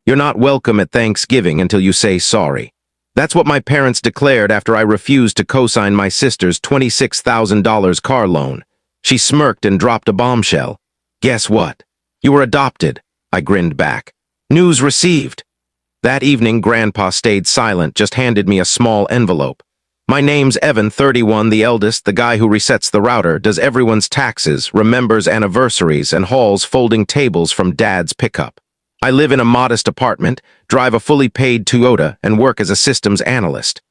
You're not welcome at Thanksgiving until you say sorry. That's what my parents declared after I refused to co-sign my sister's $26,000 car loan. She smirked and dropped a bombshell. Guess what? You were adopted, I grinned back. News received. That evening, Grandpa stayed silent, just handed me a small envelope. My name's Evan, 31, the eldest, the guy who resets the router, does everyone's taxes, remembers anniversaries, and hauls folding tables from Dad's pickup. I live in a modest apartment, drive a fully paid Toyota, and work as a systems analyst.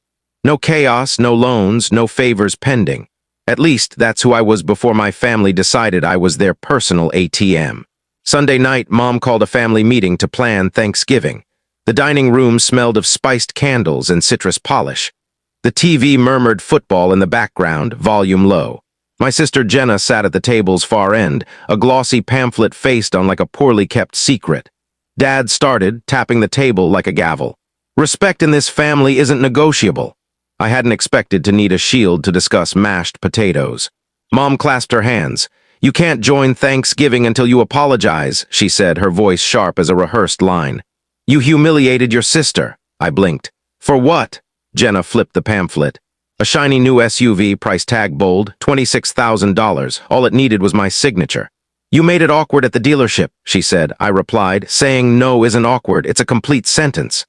No chaos, no loans, no favors pending. At least, that's who I was before my family decided I was their personal ATM. Sunday night, Mom called a family meeting to plan Thanksgiving. The dining room smelled of spiced candles and citrus polish. The TV murmured football in the background, volume low. My sister Jenna sat at the table's far end, a glossy pamphlet faced on like a poorly kept secret. Dad started, tapping the table like a gavel. Respect in this family isn't negotiable. I hadn't expected to need a shield to discuss mashed potatoes. Mom clasped her hands. You can't join Thanksgiving until you apologize, she said, her voice sharp as a rehearsed line. You humiliated your sister, I blinked. For what? Jenna flipped the pamphlet. A shiny new SUV, price tag bold, $26,000. All it needed was my signature. You made it awkward at the dealership, she said. I replied, saying no isn't awkward, it's a complete sentence.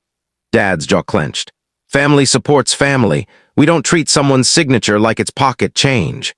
Dad's jaw clenched. Family supports family. We don't treat someone's signature like it's pocket change.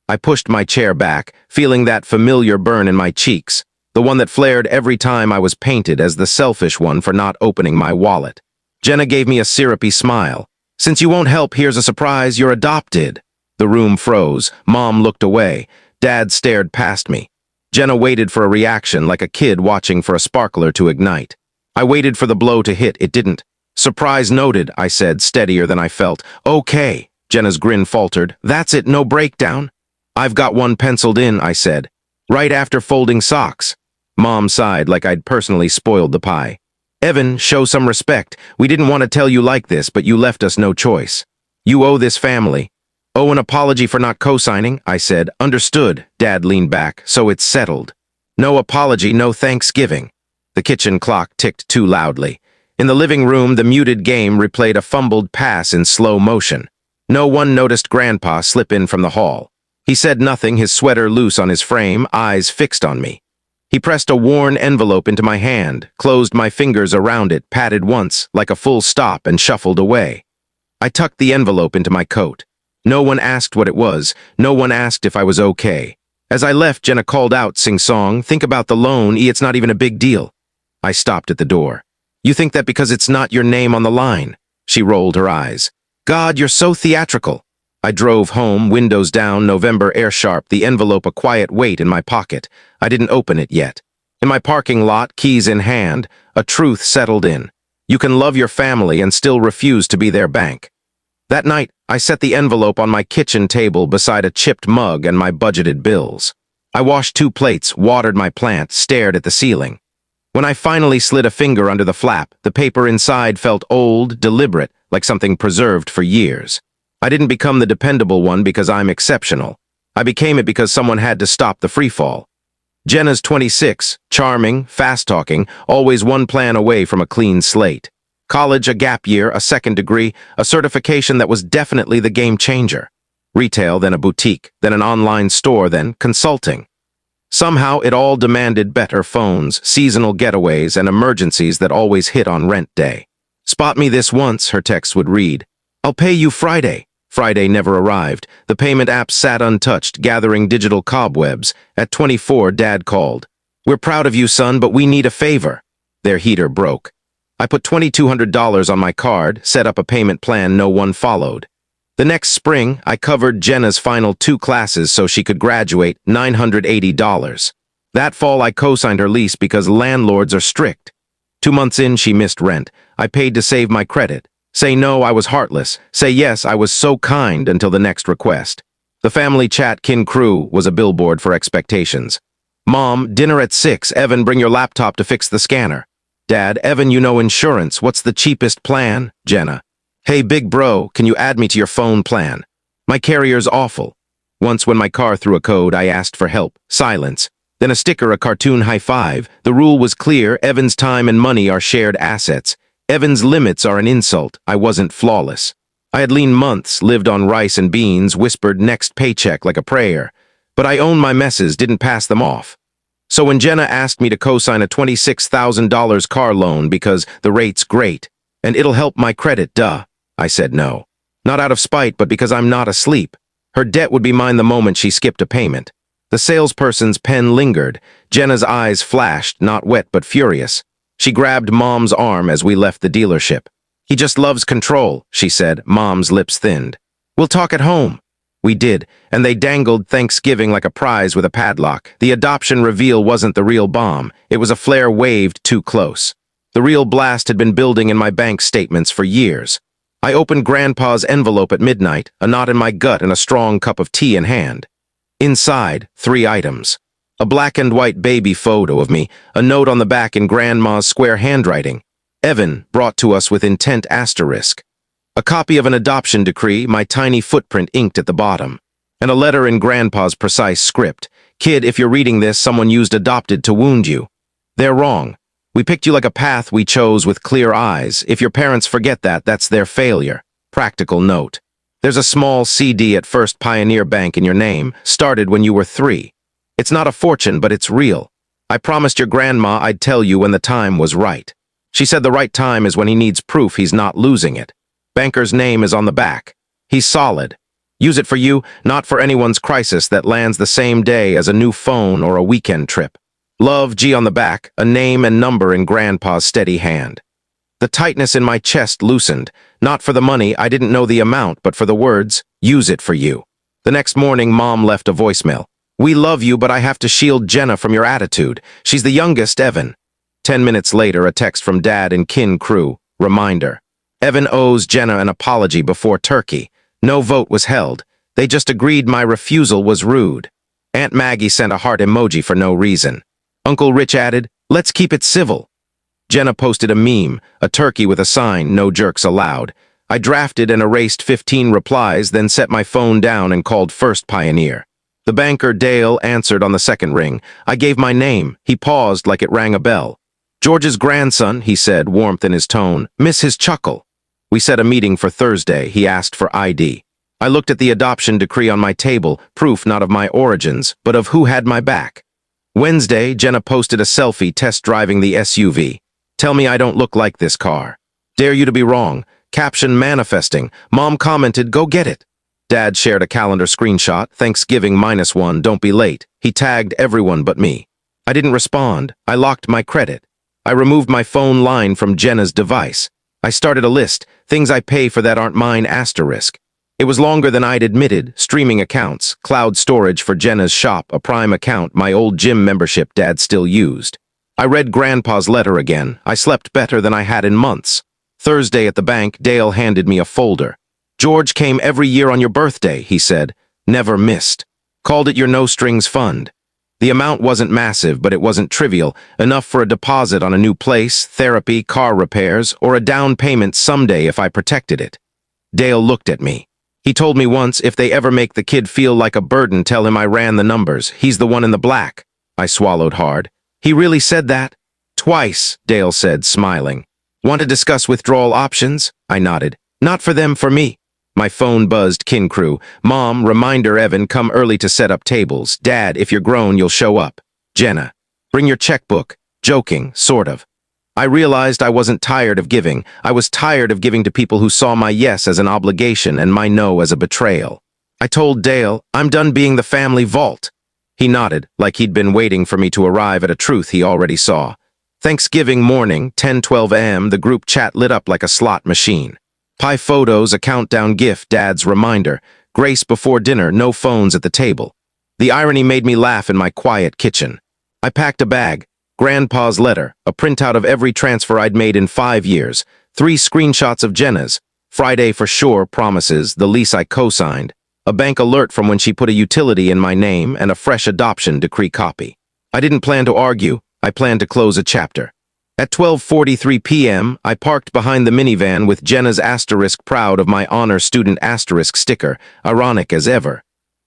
I pushed my chair back, feeling that familiar burn in my cheeks, the one that flared every time I was painted as the selfish one for not opening my wallet. Jenna gave me a syrupy smile. Since you won't help, here's a surprise, you're adopted. The room froze. Mom looked away. Dad stared past me. Jenna waited for a reaction like a kid watching for a sparkler to ignite. I waited for the blow to hit, it didn't. Surprise noted, I said, steadier than I felt. Okay, Jenna's grin faltered. That's it, no breakdown? I've got one penciled in, I said. Right after folding socks. Mom sighed like I'd personally spoiled the pie. Evan, show some respect. We didn't want to tell you like this, but you left us no choice. You owe this family. Oh, an apology for not co-signing, I said. Understood, Dad leaned back, so it's settled. No apology, no Thanksgiving. The kitchen clock ticked too loudly. In the living room, the muted game replayed a fumbled pass in slow motion. No one noticed Grandpa slip in from the hall. He said nothing, his sweater loose on his frame, eyes fixed on me. He pressed a worn envelope into my hand, closed my fingers around it, patted once, like a full stop, and shuffled away. I tucked the envelope into my coat. No one asked what it was. No one asked if I was okay. As I left, Jenna called out, sing-song, think about the loan, it's not even a big deal. I stopped at the door. You think that because it's not your name on the line? She rolled her eyes. God, you're so theatrical. I drove home, windows down, November air sharp, the envelope a quiet weight in my pocket. I didn't open it yet. In my parking lot, keys in hand, a truth settled in. You can love your family and still refuse to be their bank. That night, I set the envelope on my kitchen table beside a chipped mug and my budgeted bills. I washed 2 plates, watered my plant, stared at the ceiling. When I finally slid a finger under the flap, the paper inside felt old, deliberate, like something preserved for years. I didn't become the dependable one because I'm exceptional. I became it because someone had to stop the freefall. Jenna's 26, charming, fast-talking, always one plan away from a clean slate. College, a gap year, a second degree, a certification that was definitely the game changer. Retail, then a boutique, then an online store, then consulting. Somehow it all demanded better phones, seasonal getaways, and emergencies that always hit on rent day. Spot me this once, her text would read. I'll pay you Friday. Friday never arrived. The payment app sat untouched, gathering digital cobwebs. At 24, Dad called. We're proud of you, son, but we need a favor. Their heater broke. I put $2,200 on my card, set up a payment plan no one followed. The next spring, I covered Jenna's final 2 classes so she could graduate, $980. That fall, I co-signed her lease because landlords are strict. 2 months in, she missed rent. I paid to save my credit. Say no, I was heartless. Say yes, I was so kind until the next request. The family chat kin crew was a billboard for expectations. Mom, dinner at 6. Evan, bring your laptop to fix the scanner. Dad, Evan, you know insurance. What's the cheapest plan? Jenna. Hey, big bro, can you add me to your phone plan? My carrier's awful. Once when my car threw a code, I asked for help. Silence. Then a sticker, a cartoon high five. The rule was clear. Evan's time and money are shared assets. Evan's limits are an insult. I wasn't flawless. I had lean months, lived on rice and beans, whispered next paycheck like a prayer. But I owned my messes, didn't pass them off. So when Jenna asked me to co-sign a $26,000 car loan because the rate's great, and it'll help my credit, I said no. Not out of spite, but because I'm not asleep. Her debt would be mine the moment she skipped a payment. The salesperson's pen lingered. Jenna's eyes flashed, not wet but furious. She grabbed Mom's arm as we left the dealership. "He just loves control," she said. Mom's lips thinned. "We'll talk at home." We did, and they dangled Thanksgiving like a prize with a padlock. The adoption reveal wasn't the real bomb. It was a flare waved too close. The real blast had been building in my bank statements for years. I opened Grandpa's envelope at midnight, a knot in my gut and a strong cup of tea in hand. Inside, 3 items. A black and white baby photo of me, a note on the back in Grandma's square handwriting. Evan, brought to us with intent asterisk. A copy of an adoption decree, my tiny footprint inked at the bottom. And a letter in Grandpa's precise script. "Kid, if you're reading this, someone used adopted to wound you. They're wrong. We picked you like a path we chose with clear eyes. If your parents forget that, that's their failure." Practical note. There's a small CD at First Pioneer Bank in your name, started when you were 3. It's not a fortune, but it's real. I promised your grandma I'd tell you when the time was right. She said the right time is when he needs proof he's not losing it. Banker's name is on the back. He's solid. Use it for you, not for anyone's crisis that lands the same day as a new phone or a weekend trip. Love, G on the back, a name and number in Grandpa's steady hand. The tightness in my chest loosened. Not for the money, I didn't know the amount, but for the words, "Use it for you." The next morning, Mom left a voicemail. "We love you, but I have to shield Jenna from your attitude. She's the youngest, Evan." 10 minutes later, a text from Dad and kin crew. Reminder. Evan owes Jenna an apology before Turkey. No vote was held. They just agreed my refusal was rude. Aunt Maggie sent a heart emoji for no reason. Uncle Rich added, "Let's keep it civil." Jenna posted a meme, a turkey with a sign, "No jerks allowed." I drafted and erased 15 replies, then set my phone down and called First Pioneer. The banker, Dale, answered on the second ring. I gave my name. He paused like it rang a bell. "George's grandson," he said, warmth in his tone. "Miss his chuckle." We set a meeting for Thursday. He asked for ID. I looked at the adoption decree on my table, proof not of my origins, but of who had my back. Wednesday, Jenna posted a selfie test driving the SUV. "Tell me I don't look like this car. Dare you to be wrong." Caption manifesting. Mom commented, "Go get it." Dad shared a calendar screenshot, Thanksgiving -1, don't be late. He tagged everyone but me. I didn't respond. I locked my credit. I removed my phone line from Jenna's device. I started a list, things I pay for that aren't mine asterisk. It was longer than I'd admitted, streaming accounts, cloud storage for Jenna's shop, a Prime account, my old gym membership Dad still used. I read Grandpa's letter again. I slept better than I had in months. Thursday at the bank, Dale handed me a folder. "George came every year on your birthday," he said. "Never missed. Called it your no-strings fund." The amount wasn't massive, but it wasn't trivial, enough for a deposit on a new place, therapy, car repairs, or a down payment someday if I protected it. Dale looked at me. He told me once, if they ever make the kid feel like a burden, tell him I ran the numbers. He's the one in the black. I swallowed hard. "He really said that?" "Twice," Dale said, smiling. "Want to discuss withdrawal options?" I nodded. "Not for them, for me." My phone buzzed, kin crew. "Mom, reminder Evan, come early to set up tables. Dad, if you're grown, you'll show up. Jenna, bring your checkbook." Joking, sort of. I realized I wasn't tired of giving. I was tired of giving to people who saw my yes as an obligation and my no as a betrayal. I told Dale, "I'm done being the family vault." He nodded, like he'd been waiting for me to arrive at a truth he already saw. Thanksgiving morning, 10:12 a.m., the group chat lit up like a slot machine. Pie photos, a countdown gif, Dad's reminder. Grace before dinner, no phones at the table. The irony made me laugh in my quiet kitchen. I packed a bag. Grandpa's letter, a printout of every transfer I'd made in 5 years, 3 screenshots of Jenna's, Friday for sure promises, the lease I co-signed, a bank alert from when she put a utility in my name, and a fresh adoption decree copy. I didn't plan to argue. I planned to close a chapter. At 12:43 p.m., I parked behind the minivan with Jenna's asterisk proud of my honor student asterisk sticker, ironic as ever.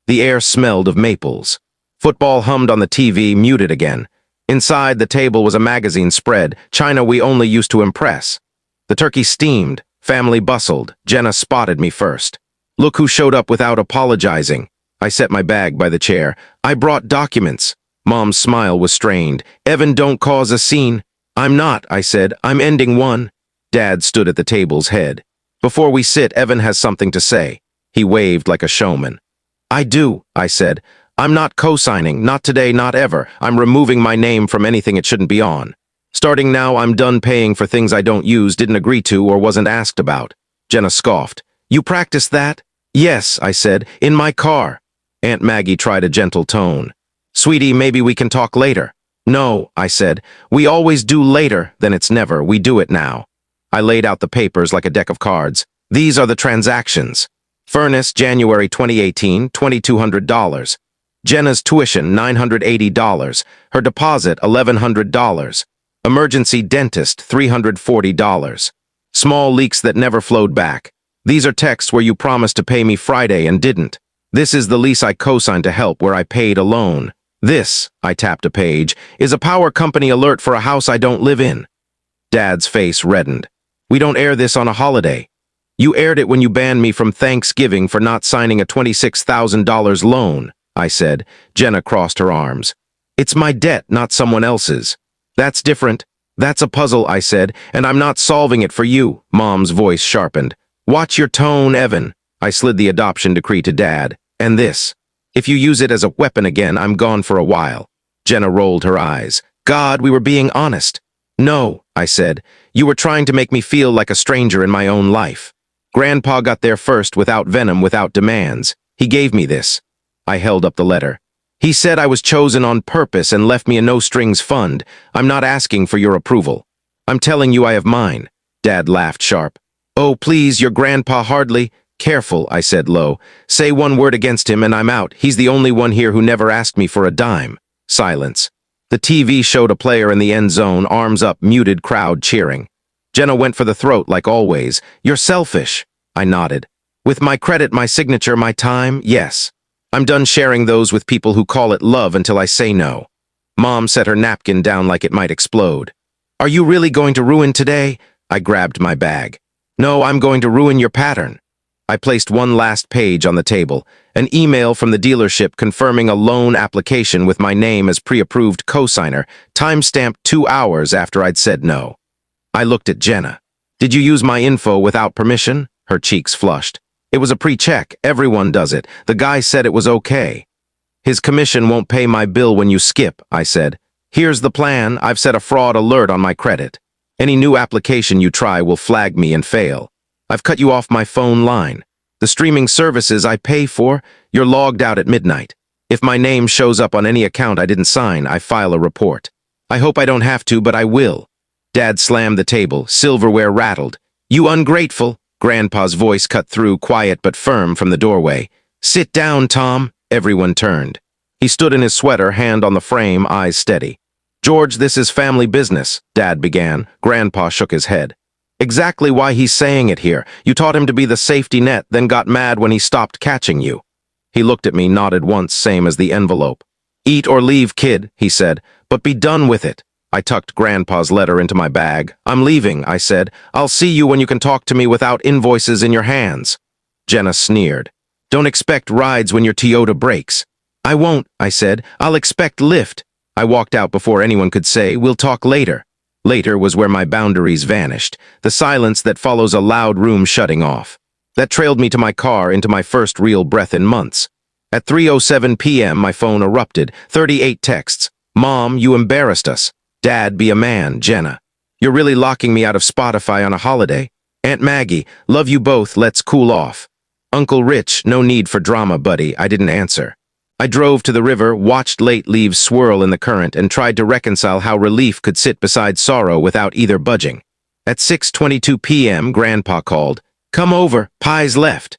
The air smelled of maples. Football hummed on the TV, muted again. Inside the table was a magazine spread, China we only used to impress. The turkey steamed, family bustled. Jenna spotted me first. Look who showed up without apologizing. I set my bag by the chair. I brought documents. Mom's smile was strained. Evan, don't cause a scene. I'm not, I said. I'm ending one. Dad stood at the table's head. Before we sit, Evan has something to say. He waved like a showman. I do, I said. I'm not co-signing, not today, not ever. I'm removing my name from anything it shouldn't be on. Starting now, I'm done paying for things I don't use, didn't agree to, or wasn't asked about. Jenna scoffed. You practiced that? Yes, I said, in my car. Aunt Maggie tried a gentle tone. Sweetie, maybe we can talk later. No, I said. We always do later, then it's never. We do it now. I laid out the papers like a deck of cards. These are the transactions. Furnace, January 2018, $2,200. Jenna's tuition, $980. Her deposit, $1,100. Emergency dentist, $340. Small leaks that never flowed back. These are texts where you promised to pay me Friday and didn't. This is the lease I co-signed to help where I paid a loan. This, I tapped a page, is a power company alert for a house I don't live in. Dad's face reddened. We don't air this on a holiday. You aired it when you banned me from Thanksgiving for not signing a $26,000 loan, I said. Jenna crossed her arms. It's my debt, not someone else's. That's different. That's a puzzle, I said, and I'm not solving it for you. Mom's voice sharpened. Watch your tone, Evan. I slid the adoption decree to Dad. And this. If you use it as a weapon again, I'm gone for a while. Jenna rolled her eyes. God, we were being honest. No, I said. You were trying to make me feel like a stranger in my own life. Grandpa got there first without venom, without demands. He gave me this. I held up the letter. He said I was chosen on purpose and left me a no-strings fund. I'm not asking for your approval. I'm telling you I have mine. Dad laughed sharp. Oh, please, your grandpa hardly... Careful, I said low. Say one word against him and I'm out. He's the only one here who never asked me for a dime. Silence. The TV showed a player in the end zone, arms up, muted crowd cheering. Jenna went for the throat like always. You're selfish. I nodded. With my credit, my signature, my time, yes. I'm done sharing those with people who call it love until I say no. Mom set her napkin down like it might explode. Are you really going to ruin today? I grabbed my bag. No, I'm going to ruin your pattern. I placed one last page on the table, an email from the dealership confirming a loan application with my name as pre-approved co-signer, time-stamped 2 hours after I'd said no. I looked at Jenna. Did you use my info without permission? Her cheeks flushed. It was a pre-check. Everyone does it. The guy said it was okay. His commission won't pay my bill when you skip, I said. Here's the plan. I've set a fraud alert on my credit. Any new application you try will flag me and fail. I've cut you off my phone line. The streaming services I pay for, you're logged out at midnight. If my name shows up on any account I didn't sign, I file a report. I hope I don't have to, but I will. Dad slammed the table. Silverware rattled. You ungrateful. Grandpa's voice cut through, quiet but firm, from the doorway. Sit down, Tom. Everyone turned. He stood in his sweater, hand on the frame, eyes steady. George, this is family business, Dad began. Grandpa shook his head. Exactly why he's saying it here. You taught him to be the safety net, then got mad when he stopped catching you. He looked at me, nodded once, same as the envelope. Eat or leave, kid, he said, but be done with it. I tucked Grandpa's letter into my bag. I'm leaving, I said. I'll see you when you can talk to me without invoices in your hands. Jenna sneered. Don't expect rides when your Toyota breaks. I won't, I said. I'll expect lift. I walked out before anyone could say, we'll talk later. Later was where my boundaries vanished, the silence that follows a loud room shutting off. That trailed me to my car, into my first real breath in months. At 3:07 p.m., my phone erupted. 38 texts. Mom, you embarrassed us. Dad, be a man, Jenna. You're really locking me out of Spotify on a holiday? Aunt Maggie, love you both, let's cool off. Uncle Rich, no need for drama, buddy. I didn't answer. I drove to the river, watched late leaves swirl in the current, and tried to reconcile how relief could sit beside sorrow without either budging. At 6:22 p.m., Grandpa called. Come over, Pie's left.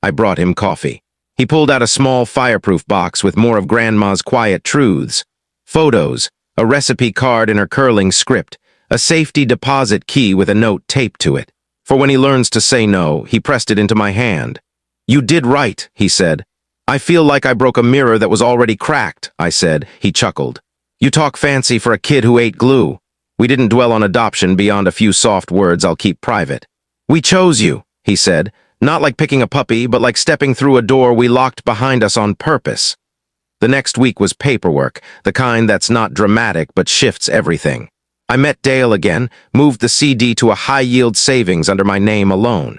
I brought him coffee. He pulled out a small fireproof box with more of Grandma's quiet truths. Photos, a recipe card in her curling script, a safety deposit key with a note taped to it. For when he learns to say no, he pressed it into my hand. You did right, he said. I feel like I broke a mirror that was already cracked, I said. He chuckled. You talk fancy for a kid who ate glue. We didn't dwell on adoption beyond a few soft words I'll keep private. We chose you, he said, not like picking a puppy, but like stepping through a door we locked behind us on purpose. The next week was paperwork, the kind that's not dramatic but shifts everything. I met Dale again, moved the CD to a high-yield savings under my name alone.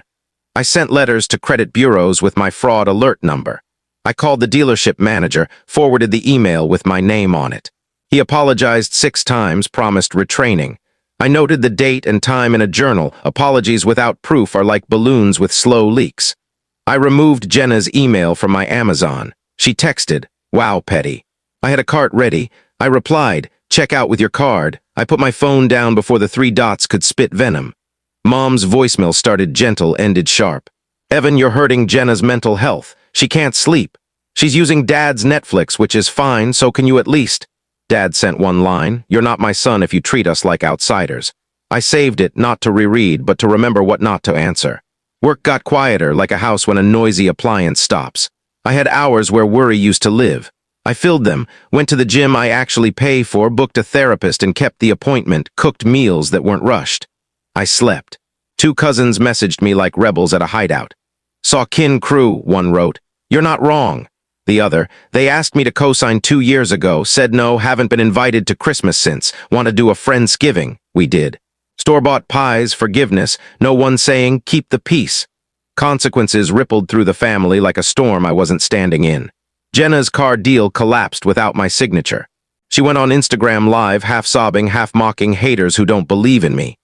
I sent letters to credit bureaus with my fraud alert number. I called the dealership manager, forwarded the email with my name on it. He apologized 6 times, promised retraining. I noted the date and time in a journal. Apologies without proof are like balloons with slow leaks. I removed Jenna's email from my Amazon. She texted, "Wow, Petty." I had a cart ready. I replied, "Check out with your card." I put my phone down before the 3 dots could spit venom. Mom's voicemail started gentle, ended sharp. "Evan, you're hurting Jenna's mental health. She can't sleep. She's using Dad's Netflix, which is fine, so can you at least?" Dad sent one line, "You're not my son if you treat us like outsiders." I saved it, not to reread, but to remember what not to answer. Work got quieter, like a house when a noisy appliance stops. I had hours where worry used to live. I filled them, went to the gym I actually pay for, booked a therapist and kept the appointment, cooked meals that weren't rushed. I slept. 2 cousins messaged me like rebels at a hideout. "Saw kin crew," one wrote. "You're not wrong." The other, "They asked me to co-sign 2 years ago, said no, haven't been invited to Christmas since, want to do a Friendsgiving." We did. Store-bought pies, forgiveness, no one saying, "Keep the peace." Consequences rippled through the family like a storm I wasn't standing in. Jenna's car deal collapsed without my signature. She went on Instagram Live, half sobbing, half mocking haters who don't believe in me.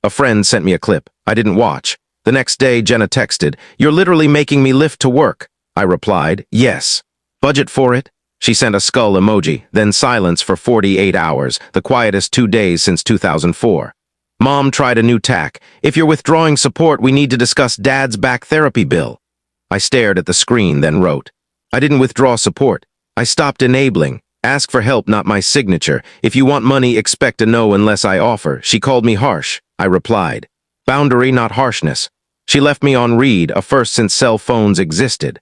A friend sent me a clip. I didn't watch. The next day, Jenna texted, "You're literally making me lift to work." I replied, "Yes." "Budget for it?" She sent a skull emoji, then silence for 48 hours, the quietest 2 days since 2004. Mom tried a new tack. "If you're withdrawing support, we need to discuss Dad's back therapy bill." I stared at the screen, then wrote, "I didn't withdraw support. I stopped enabling. Ask for help, not my signature. If you want money, expect a no unless I offer." She called me harsh. I replied, "Boundary, not harshness." She left me on read, a first since cell phones existed.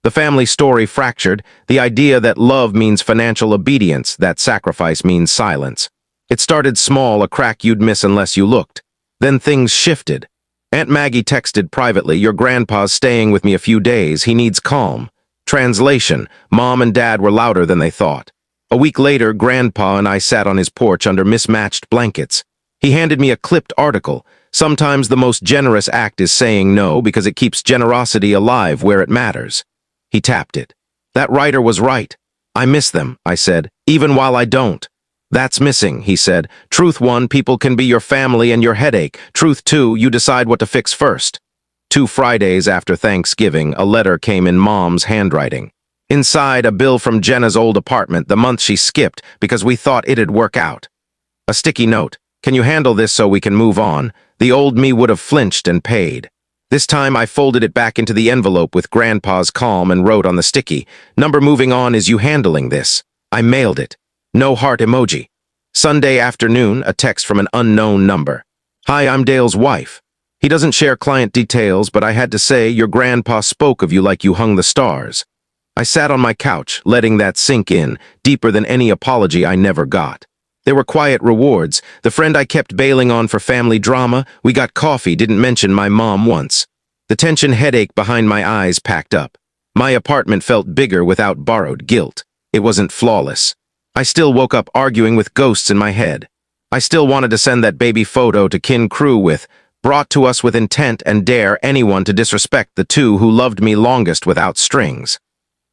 The family story fractured, the idea that love means financial obedience, that sacrifice means silence. It started small, a crack you'd miss unless you looked. Then things shifted. Aunt Maggie texted privately, "Your grandpa's staying with me a few days. He needs calm." Translation, Mom and Dad were louder than they thought. A week later, Grandpa and I sat on his porch under mismatched blankets. He handed me a clipped article. Sometimes the most generous act is saying no because it keeps generosity alive where it matters. He tapped it. "That writer was right. I miss them," I said, "even while I don't." "That's missing," he said. "Truth 1, people can be your family and your headache. Truth 2, you decide what to fix first." 2 Fridays after Thanksgiving, a letter came in Mom's handwriting. Inside, a bill from Jenna's old apartment, the month she skipped because we thought it'd work out. A sticky note. "Can you handle this so we can move on?" The old me would have flinched and paid. This time I folded it back into the envelope with Grandpa's calm and wrote on the sticky, "Number moving on, is you handling this?" I mailed it. No heart emoji. Sunday afternoon, a text from an unknown number. "Hi, I'm Dale's wife." He doesn't share client details, but I had to say, "Your grandpa spoke of you like you hung the stars." I sat on my couch, letting that sink in, deeper than any apology I never got. There were quiet rewards. The friend I kept bailing on for family drama, we got coffee, didn't mention my mom once. The tension headache behind my eyes packed up. My apartment felt bigger without borrowed guilt. It wasn't flawless. I still woke up arguing with ghosts in my head. I still wanted to send that baby photo to kin crew with, "Brought to us with intent," and dare anyone to disrespect the 2 who loved me longest without strings.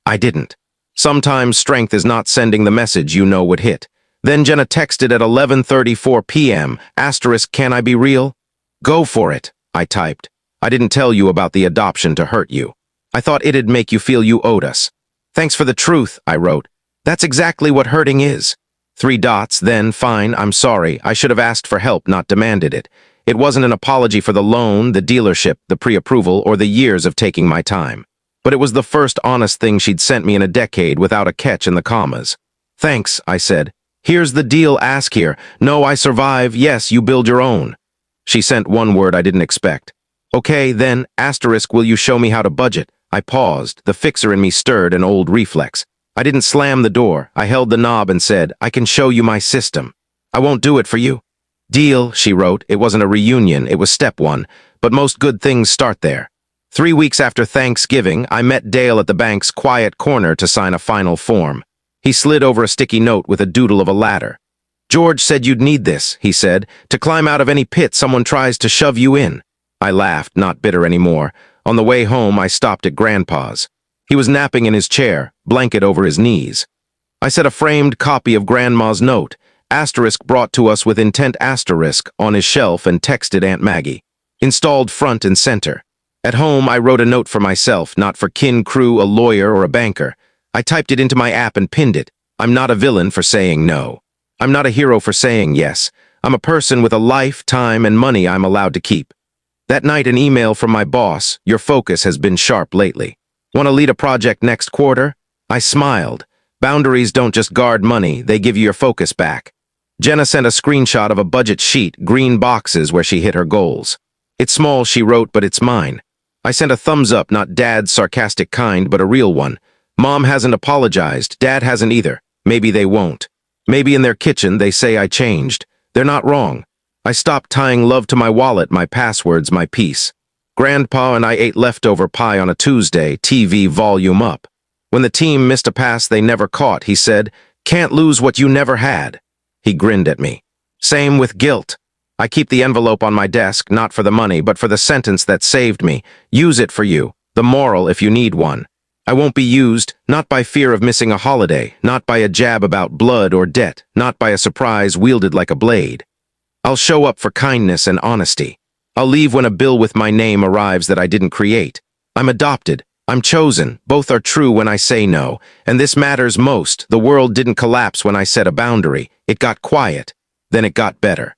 I didn't. Sometimes strength is not sending the message you know would hit. Then Jenna texted at 11:34 p.m., *, "Can I be real?" "Go for it," I typed. "I didn't tell you about the adoption to hurt you. I thought it'd make you feel you owed us." "Thanks for the truth," I wrote. "That's exactly what hurting is." 3 dots, then, "Fine, I'm sorry. I should have asked for help, not demanded it. It wasn't an apology for the loan, the dealership, the pre-approval, or the years of taking my time. But it was the first honest thing she'd sent me in a decade without a catch in the commas. "Thanks," I said. "Here's the deal, ask here. No, I survive. Yes, you build your own." She sent one word I didn't expect. "Okay, then, *, will you show me how to budget?" I paused. The fixer in me stirred an old reflex. I didn't slam the door. I held the knob and said, I can show you my system. I won't do it for you. Deal, she wrote. It wasn't a reunion, it was step one. But most good things start there. 3 weeks after Thanksgiving, I met Dale at the bank's quiet corner to sign a final form. He slid over a sticky note with a doodle of a ladder. George said you'd need this, he said, to climb out of any pit someone tries to shove you in. I laughed, not bitter anymore. On the way home, I stopped at Grandpa's. He was napping in his chair, blanket over his knees. I set a framed copy of Grandma's note, asterisk brought to us with intent asterisk, on his shelf and texted Aunt Maggie. Installed front and center. At home, I wrote a note for myself, not for kin, crew, a lawyer, or a banker. I typed it into my app and pinned it. I'm not a villain for saying no. I'm not a hero for saying yes. I'm a person with a life, time, and money I'm allowed to keep. That night, an email from my boss, your focus has been sharp lately. Want to lead a project next quarter? I smiled. Boundaries don't just guard money, they give you your focus back. Jenna sent a screenshot of a budget sheet, green boxes where she hit her goals. It's small, she wrote, but it's mine. I sent a thumbs up, not Dad's sarcastic kind, but a real one. Mom hasn't apologized, Dad hasn't either. Maybe they won't. Maybe in their kitchen they say I changed. They're not wrong. I stopped tying love to my wallet, my passwords, my peace. Grandpa and I ate leftover pie on a Tuesday, TV volume up. When the team missed a pass they never caught, he said, "Can't lose what you never had." He grinned at me. Same with guilt. I keep the envelope on my desk, not for the money, but for the sentence that saved me. Use it for you. The moral if you need one. I won't be used, not by fear of missing a holiday, not by a jab about blood or debt, not by a surprise wielded like a blade. I'll show up for kindness and honesty. I'll leave when a bill with my name arrives that I didn't create. I'm adopted. I'm chosen. Both are true when I say no. And this matters most. The world didn't collapse when I set a boundary. It got quiet. Then it got better.